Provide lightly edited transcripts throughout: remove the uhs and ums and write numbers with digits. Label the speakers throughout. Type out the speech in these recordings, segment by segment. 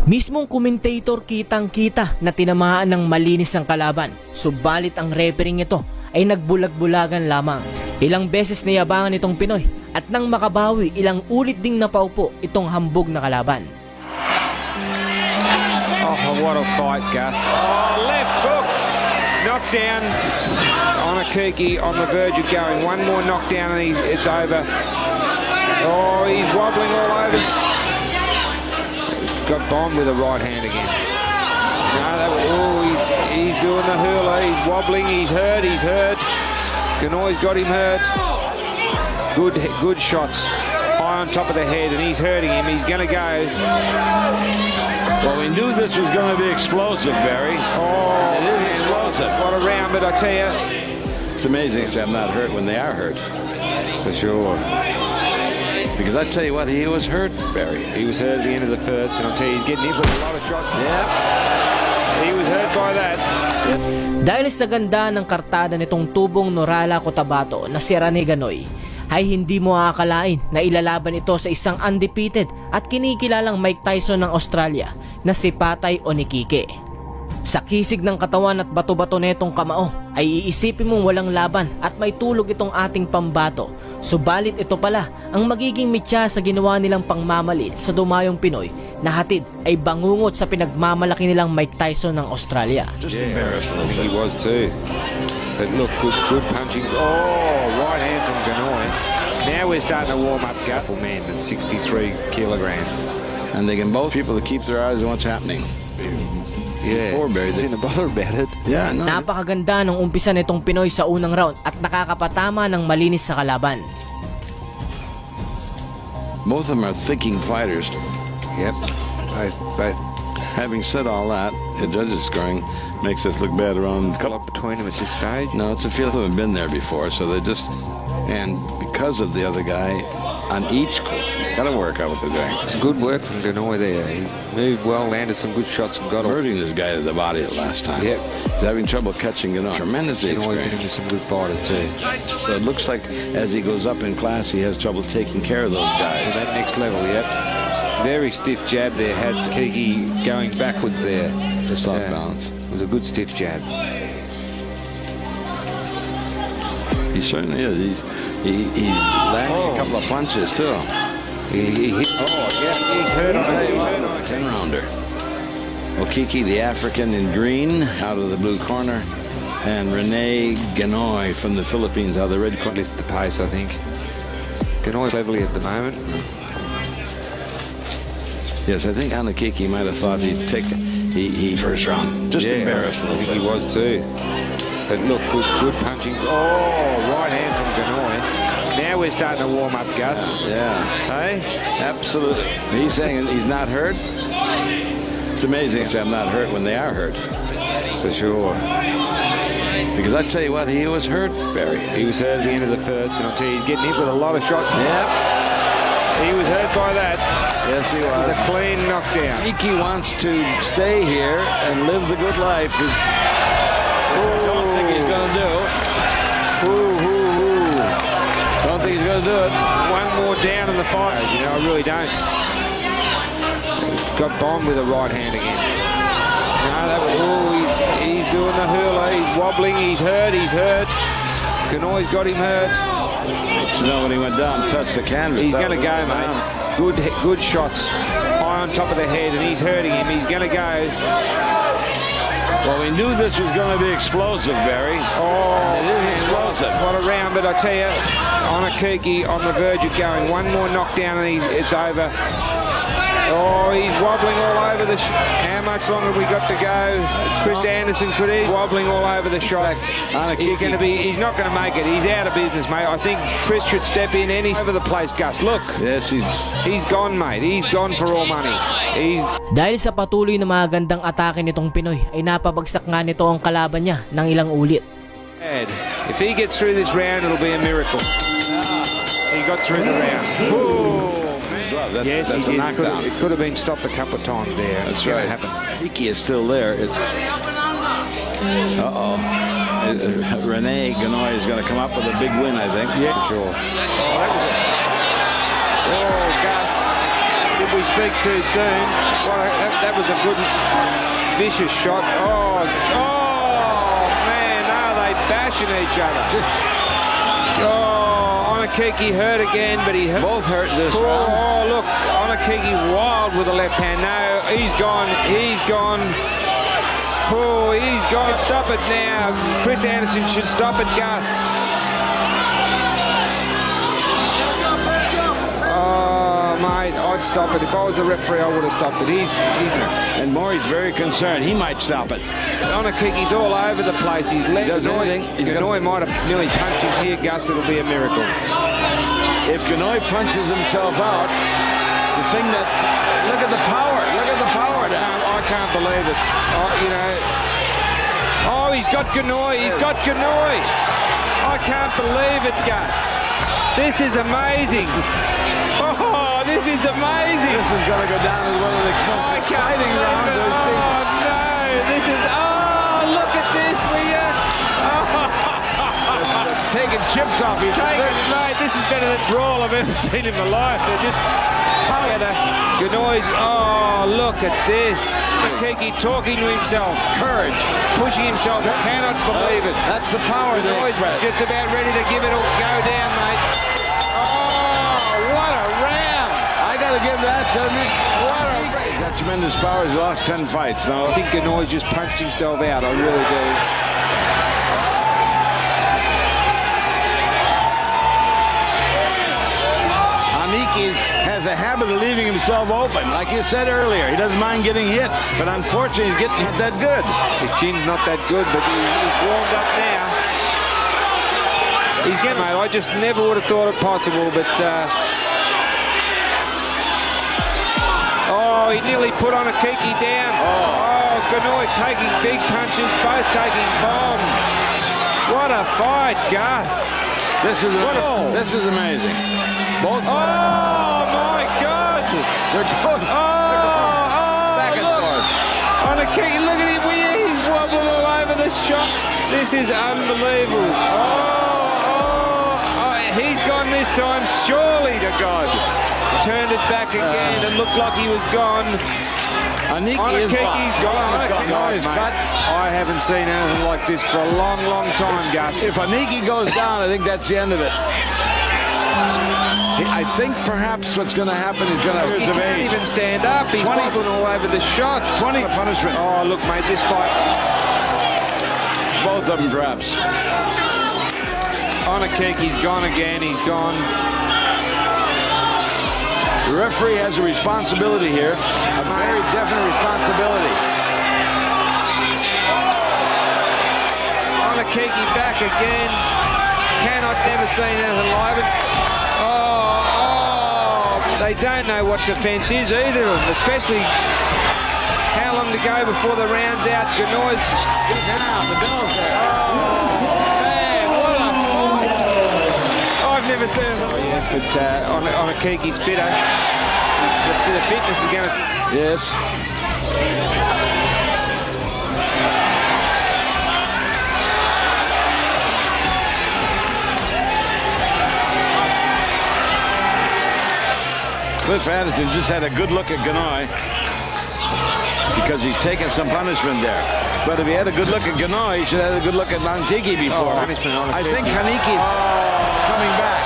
Speaker 1: Mismong commentator kitang-kita na tinamaan ng malinis ang kalaban, subalit ang refereeing ito ay nagbulag-bulagan lamang. Ilang beses niyabangan itong Pinoy at nang makabawi, ilang ulit ding napaupo itong hambog na kalaban.
Speaker 2: Oh, what a fight, Gus. Oh, left hook. Knockdown on Akiki on the verge of going. One more knockdown and it's over. Oh, he's wobbling all over. Got bombed with a right hand again. No, he's doing the hurler. He's wobbling. He's hurt. Ganoi's got him hurt. Good shots. High on top of the head, and he's hurting him. He's going to go.
Speaker 3: Well, we knew this was going to be explosive, Barry.
Speaker 2: Oh,
Speaker 3: it is explosive.
Speaker 2: What a round, but I tell you,
Speaker 3: it's amazing I'm not hurt when they are hurt.
Speaker 2: For sure.
Speaker 3: Because I tell you what, he was hurt, Barry.
Speaker 2: He was hurt at the end of the first, and I'll tell you, he's getting hit with a lot of shots.
Speaker 3: Yeah.
Speaker 2: He was hurt by that.
Speaker 1: Dahil sa ganda ng kartada nitong tubong Norala Cotabato na si Rene Ganoy, ay hindi mo aakalain na ilalaban ito sa isang undefeated at kinikilalang Mike Tyson ng Australia na si Patay Onikike. Sa kisig ng katawan at bato-bato netong kamao ay iisipin mong walang laban at may tulog itong ating pambato. Subalit ito pala ang magiging mitya sa ginawa nilang pangmamalit sa dumayong Pinoy na hatid ay bangungot sa pinagmamalaki nilang Mike Tyson ng Australia.
Speaker 3: Just embarrassed.
Speaker 2: I think he was too. But look, good punching. Oh, right hand from Ganoy. Now we're starting to warm up Guffel man at 63 kilograms.
Speaker 3: And they can both people to keep their eyes on what's happening.
Speaker 2: Yeah, it's in the bother about it.
Speaker 3: Yeah, no.
Speaker 1: Napakaganda ng umpisa nitong Pinoy sa unang round at nakakapatama ng malinis sa kalaban.
Speaker 3: Both of them are thinking fighters.
Speaker 2: Yep. Both.
Speaker 3: Having said all that, the judges scoring makes us look bad around.
Speaker 2: Up between them at this stage.
Speaker 3: No, it's a feel they haven't been there before, so they just, and because of the other guy, on each, gotta work out what they're doing.
Speaker 2: It's good work from Ganoy there. He moved well, landed some good shots, and got off.
Speaker 3: Hurting this guy to the body the last time.
Speaker 2: Yep.
Speaker 3: He's having trouble catching it on. Tremendously
Speaker 2: Ganoy been
Speaker 3: experienced.
Speaker 2: into some good fighters too.
Speaker 3: So it looks like as he goes up in class, he has trouble taking care of those
Speaker 2: To
Speaker 3: guys.
Speaker 2: that next level, yep. Very stiff jab there, had Kiki going backwards there.
Speaker 3: Just off balance.
Speaker 2: It was a good stiff jab.
Speaker 3: He certainly is. He's landing a couple of punches too.
Speaker 2: He hit. Oh, yeah, he's hurt on it. He's hurt on it.
Speaker 3: 10-rounder. Okiki, the African in green, out of the blue corner, and Rene Ganoy from the Philippines out of the red corner.
Speaker 2: Lift the pace, I think. Ganoy's levelly at the moment.
Speaker 3: Yes, I think Anakiki might have thought he'd take he first round. Just embarrassed a
Speaker 2: I
Speaker 3: little
Speaker 2: think he
Speaker 3: bit.
Speaker 2: was too. But look, good punching. Oh, right hand from Ganoy. Now we're starting to warm up, Gus.
Speaker 3: Yeah.
Speaker 2: Hey?
Speaker 3: Absolutely. He's saying he's not hurt. It's amazing I'm not hurt when they are hurt.
Speaker 2: For sure.
Speaker 3: Because I tell you what, he was hurt, Barry.
Speaker 2: He was hurt at the end of the first, and I'll tell you, he's getting hit with a lot of shots.
Speaker 3: Yep.
Speaker 2: He was hurt by that.
Speaker 3: Yes, he
Speaker 2: It was
Speaker 3: was.
Speaker 2: a clean knockdown.
Speaker 3: Iki wants to stay here and live the good life. Which I don't think he's going to do. Don't think he's going to do it.
Speaker 2: One more down in the fight. You know, I really don't. Got bombed with a right hand again. No, he's doing the hurler. He's wobbling. He's hurt. Ganoi's got him hurt.
Speaker 3: So now when he went down, touched the canvas.
Speaker 2: He's
Speaker 3: that
Speaker 2: going to
Speaker 3: was
Speaker 2: go,
Speaker 3: going
Speaker 2: mate.
Speaker 3: down.
Speaker 2: Good shots. High on top of the head, and he's hurting him. He's going to go.
Speaker 3: Well, we knew this was going to be explosive, Barry.
Speaker 2: Oh,
Speaker 3: It is explosive.
Speaker 2: What a round, but I tell you, Onakiki on the verge of going. One more knockdown and it's over. Oh, he's wobbling all over the how much longer have we got to go? Chris Anderson could he's wobbling all over the shot. He's not going to make it. He's out of business, mate. I think Chris should step in and he's over the place, Gus. Look.
Speaker 3: Yes,
Speaker 2: He's gone, mate. He's gone for all money.
Speaker 1: Dahil sa patuloy na mga gandang atake nitong Pinoy ay napabagsak nga nito ang kalaban niya ng ilang ulit.
Speaker 2: If he gets through this round, it'll be a miracle. He got through the round. Ooh. Yes,
Speaker 3: that's
Speaker 2: he
Speaker 3: a
Speaker 2: did.
Speaker 3: knockdown.
Speaker 2: It could have been stopped a couple of times there.
Speaker 3: That's
Speaker 2: It's gonna
Speaker 3: right.
Speaker 2: happen.
Speaker 3: Iki is still there. Rene Ganoy is going to come up with a big win, I think.
Speaker 2: Yeah, for sure. Oh, Gus. Did we speak too soon. That was a good, vicious shot. Oh, man, are they bashing each other? Oh, Onakiki hurt again, but he hurt.
Speaker 3: Both hurt this round.
Speaker 2: Oh, look, Onakiki wild with the left hand. No, he's gone. He's gone. Oh, he's gone. Stop it now. Chris Anderson should stop it, Gus. Oh, mate, I'd stop it. If I was the referee, I would have stopped it.
Speaker 3: And Maury's very concerned. He might stop it.
Speaker 2: Onakiki's all over the place. He's let
Speaker 3: Does anything.
Speaker 2: Ganoy might have nearly punched him here, Gus. It'll be a miracle.
Speaker 3: If Ganoy punches himself out, the thing that... Look at the power. Look at the power now.
Speaker 2: I can't believe it. Oh, you know. Oh, he's got Ganoy. He's got Ganoy. I can't believe it, Gus. This is amazing. Oh, this is amazing.
Speaker 3: This is going to go down as one of the most exciting rounds we've seen.
Speaker 2: Oh, no. This is... Oh, look at this, will you?
Speaker 3: Taking chips off each other.
Speaker 2: Mate, this is better than brawl I've ever seen in my life. They're just together. Ganoy's, oh, look at this. Makiki talking to himself. Courage. Pushing himself. Cannot believe it.
Speaker 3: That's the power they
Speaker 2: Ganoy's
Speaker 3: express.
Speaker 2: just about ready to give it a go down, mate. Oh, what a round.
Speaker 3: I got to give that to Nick. What a race. He's got tremendous power. He's lost 10 fights. So
Speaker 2: I think Ganoy's just punched himself out. I really do.
Speaker 3: Aniki has a habit of leaving himself open. Like you said earlier, he doesn't mind getting hit, but unfortunately he's getting hit that good.
Speaker 2: His chin's not that good, but he's warmed up now. He's getting, mate. I just never would have thought it possible, but oh, he nearly put Onakiki down. Oh, Ganoy taking big punches, both taking bombs. What a fight, Gus.
Speaker 3: This is amazing. Both.
Speaker 2: Oh my God!
Speaker 3: They're both. Back and forth.
Speaker 2: Onakiki, look at him. He's wobbling all over the shot. This is unbelievable. He's gone this time, surely to God. Turned it back again and looked like he was gone.
Speaker 3: Aniki is
Speaker 2: gone. I haven't seen anything like this for a long, long time, Gus.
Speaker 3: If Aniki goes down, I think that's the end of it. I think perhaps what's going to happen is going to
Speaker 2: He can't even stand up. He's wobbling all over the shots.
Speaker 3: 20 punishment.
Speaker 2: Oh, look, mate, this fight.
Speaker 3: Both of them, perhaps.
Speaker 2: Onakiki's gone again. He's gone.
Speaker 3: The referee has a responsibility here, a very definite responsibility.
Speaker 2: Onakiki back again. Cannot never seen anything like it. They don't know what defence is, either of them, especially how long to go before the round's out. Ganoy's
Speaker 3: Now, the bell's there.
Speaker 2: man, what a fight. I've never seen it. Oh, yes, but Onakiki's fitter. The fitness is going to...
Speaker 3: Yes. Cliff Anderson just had a good look at Ganoy because he's taken some punishment there. But if he had a good look at Ganoy, he should have had a good look at Nantiki before.
Speaker 2: Punishment on
Speaker 3: I think Haniki is coming back.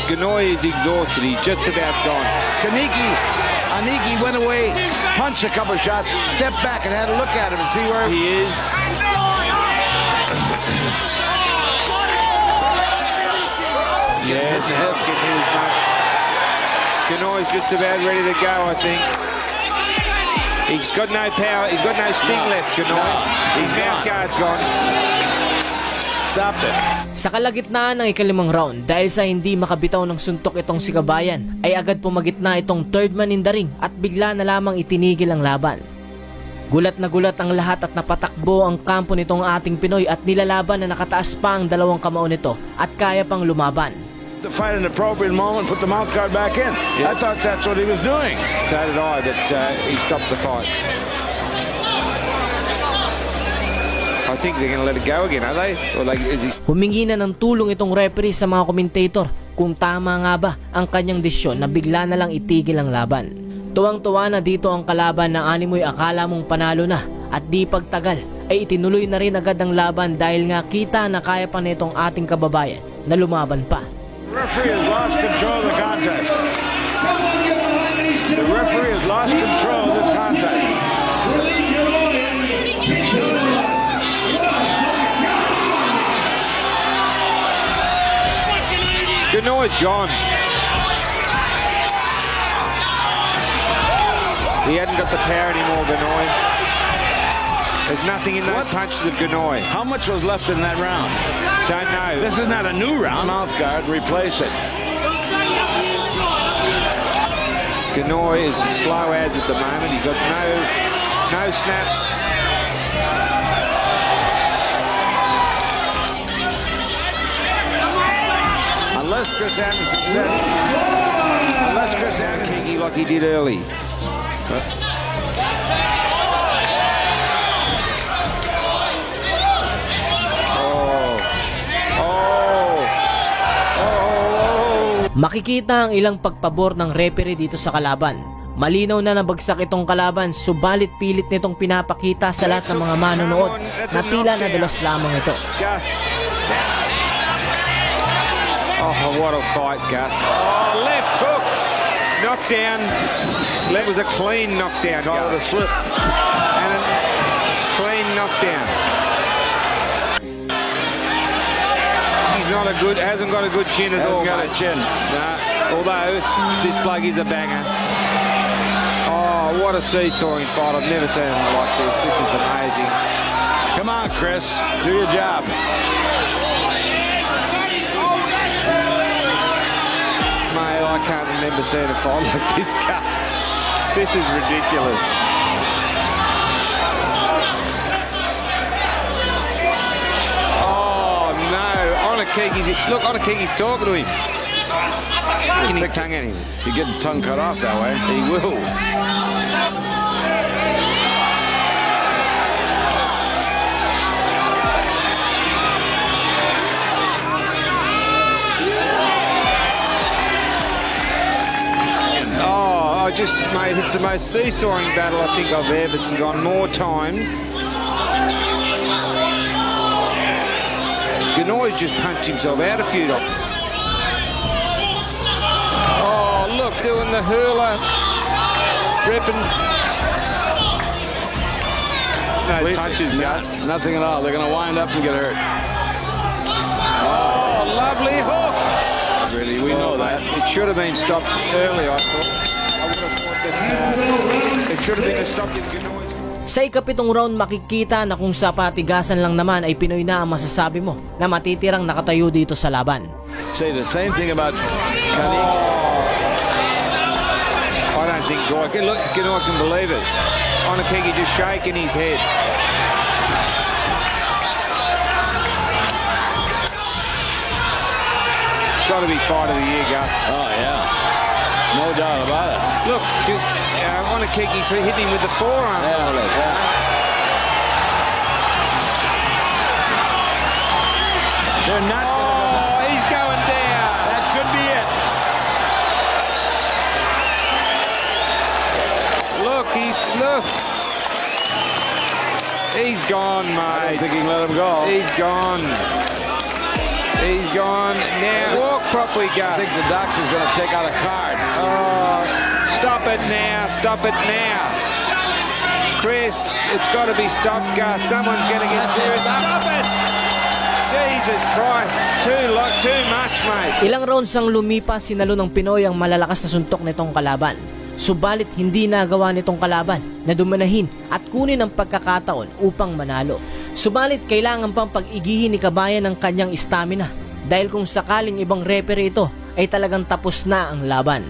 Speaker 2: Ganoy is exhausted. He's just about gone.
Speaker 3: Aniki went away, punched a couple of shots, stepped back and had a look at him and see where he is.
Speaker 2: Yes, Ganoy's just about ready to go, I think. He's got no power. He's got no sting left, Ganoy. His mouth guard's gone.
Speaker 3: Stopped it.
Speaker 1: Sa kalagitnaan ng ikalimang round, dahil sa hindi makabitaw ng suntok itong si Kabayan, ay agad pumagitna itong third man in the ring at bigla na lamang itinigil ang laban. Gulat na gulat ang lahat at napatakbo ang kampo nitong ating Pinoy at nilalaban na nakataas pa ang dalawang kamao nito at kaya pang lumaban.
Speaker 3: To fight an appropriate moment, put the mouth guard back in.
Speaker 2: Yeah.
Speaker 3: I thought that's what he was doing.
Speaker 2: So did I, that he stopped the fight. I think they're going to let it go again, are they? Or is he...
Speaker 1: Humingi na ng tulong itong referee sa mga komentator kung tama nga ba ang kanyang desisyon na bigla na lang itigil ang laban. Tuwang-tuwa na dito ang kalaban na animoy akala mong panalo na at di pagtagal ay itinuloy na rin agad ang laban dahil nga kita na kaya pa nitong ating kababayan na lumaban pa.
Speaker 3: The referee has lost control of the contest. The referee has lost control of this contest.
Speaker 2: Ganoy's gone. He hadn't got the power anymore, Ganoy. There's nothing in those punches of Ganoy.
Speaker 3: How much was left in that round?
Speaker 2: Don't know.
Speaker 3: This is not a new round. Mouth guard, replace it.
Speaker 2: Ganoy is slow as at the moment. He's got no snap.
Speaker 3: Unless Chris Anderson said, unless Chris Anderson,
Speaker 2: Kingy like he did early.
Speaker 1: Makikita ang ilang pagpabor ng referee dito sa kalaban. Malinaw na nabagsak itong kalaban, subalit pilit nitong pinapakita sa lahat ng mga manonood na tila nadulas lamang ito.
Speaker 2: Gus. Oh, what a fight, Gus. Oh, left hook. Knockdown. That was a clean knockdown. Got a slip. And a clean knockdown. He's not a good, hasn't got a good chin at all.
Speaker 3: got a
Speaker 2: mate.
Speaker 3: chin.
Speaker 2: Nah, although this bloke is a banger. Oh, what a seesawing fight. I've never seen it like this. This is amazing.
Speaker 3: Come on, Chris, do your job.
Speaker 2: Mate, I can't remember seeing a fight like this, Gus. This is ridiculous. Oh, no. Look, Onakiki's talking to him. Sticking his tongue at him.
Speaker 3: You get the tongue cut off that way.
Speaker 2: He will. Mate, it's the most seesawing battle I think I've ever gone more times. Ganoy's just punched himself out a few times. Oh, look, doing the hurler. Ripping. No punches, Gus.
Speaker 3: Nothing at all. They're going to wind up and get hurt.
Speaker 2: Oh, lovely hook.
Speaker 3: Really, we know that.
Speaker 2: It should have been stopped early, I thought. I would have thought that it should have been stopped in Ganoy's.
Speaker 1: Sa ikapitong round makikita na kung sa patigasan lang naman ay Pinoy na ang masasabi mo na matitirang nakatayo dito sa laban.
Speaker 3: Say the same thing about Kali.
Speaker 2: I don't think Ganoy can believe it. Onakiki just shaking his head. Got to be fight of the year, Gus.
Speaker 3: Oh, yeah. No doubt about it.
Speaker 2: Look, Onakiki's hit him with the forearm.
Speaker 3: Yeah, it is, yeah. They're not
Speaker 2: Oh, he's going down.
Speaker 3: That could be it.
Speaker 2: Look. He's gone,
Speaker 3: I
Speaker 2: mate.
Speaker 3: don't think he can let him go.
Speaker 2: He's gone. He's gone. Now, walk properly,
Speaker 3: I think
Speaker 2: Gus.
Speaker 3: the doctor's going to take out a card.
Speaker 2: Oh, stop it now. Stop it now. Chris, it's got to be stopped, Gus. Someone's going to get serious. Stop it. Jesus Christ. Too much, mate.
Speaker 1: Ilang rounds ang lumipas, sinalo ng Pinoy ang malalakas na suntok nitong kalaban. Subalit hindi nagawa nitong kalaban na dumanahin at kunin ang pagkakataon upang manalo. Subalit kailangan pang pag-igihin ni Kabayan ang kanyang stamina dahil kung sakaling ibang referee ito ay talagang tapos na ang laban.